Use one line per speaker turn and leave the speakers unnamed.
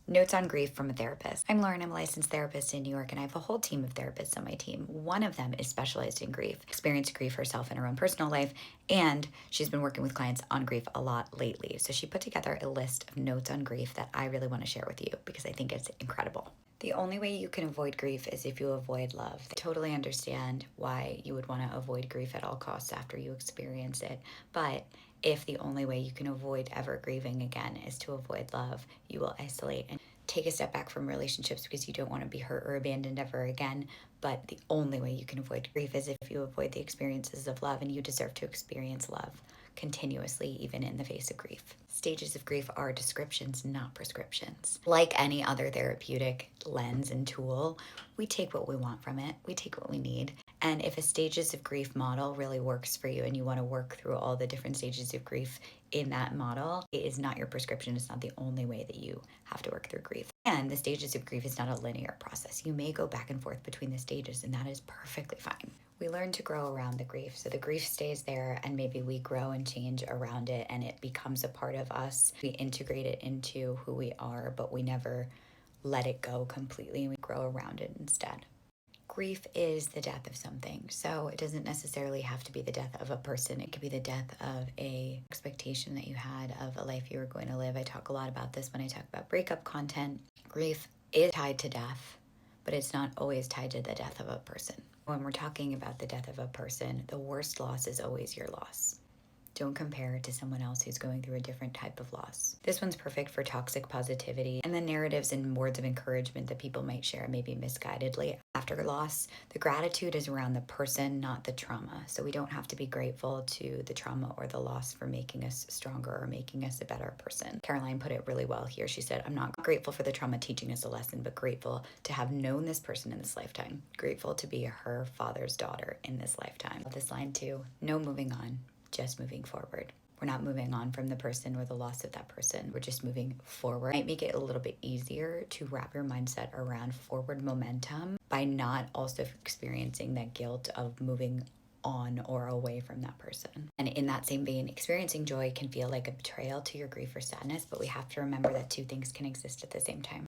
Notes on grief from a therapist. I'm Lauren. I'm a licensed therapist in New York, and I have a whole team of therapists on my team. One of them is specialized in grief, experienced grief herself in her own personal life, and she's been working with clients on grief a lot lately. So she put together a list of notes on grief that I really want to share with you because I think it's incredible. The only way you can avoid grief is if you avoid love. I totally understand why you would want to avoid grief at all costs after you experience it, but if the only way you can avoid ever grieving again is to avoid love, you will isolate and take a step back from relationships because you don't want to be hurt or abandoned ever again. But the only way you can avoid grief is if you avoid the experiences of love, and you deserve to experience love continuously, even in the face of grief. Stages of grief are descriptions, not prescriptions. Like any other therapeutic lens and tool, we take what we want from it, we take what we need. And if a stages of grief model really works for you and you want to work through all the different stages of grief in that model, it is not your prescription. It's not the only way that you have to work through grief. And the stages of grief is not a linear process. You may go back and forth between the stages, and that is perfectly fine. We learn to grow around the grief. So the grief stays there, and maybe we grow and change around it, and it becomes a part of us. We integrate it into who we are, but we never let it go completely, and we grow around it instead. Grief is the death of something. So it doesn't necessarily have to be the death of a person. It could be the death of a expectation that you had of a life you were going to live. I talk a lot about this when I talk about breakup content. Grief is tied to death, but it's not always tied to the death of a person. When we're talking about the death of a person, the worst loss is always your loss. Don't compare it to someone else who's going through a different type of loss. This one's perfect for toxic positivity and the narratives and words of encouragement that people might share maybe misguidedly after loss. The gratitude is around the person, not the trauma. So we don't have to be grateful to the trauma or the loss for making us stronger or making us a better person. Caroline put it really well here. She said, I'm not grateful for the trauma teaching us a lesson, but grateful to have known this person in this lifetime. Grateful to be her father's daughter in this lifetime. This line too, no moving on, just moving forward. We're not moving on from the person or the loss of that person. We're just moving forward. It might make it a little bit easier to wrap your mindset around forward momentum by not also experiencing that guilt of moving on or away from that person. And in that same vein, experiencing joy can feel like a betrayal to your grief or sadness, but we have to remember that two things can exist at the same time.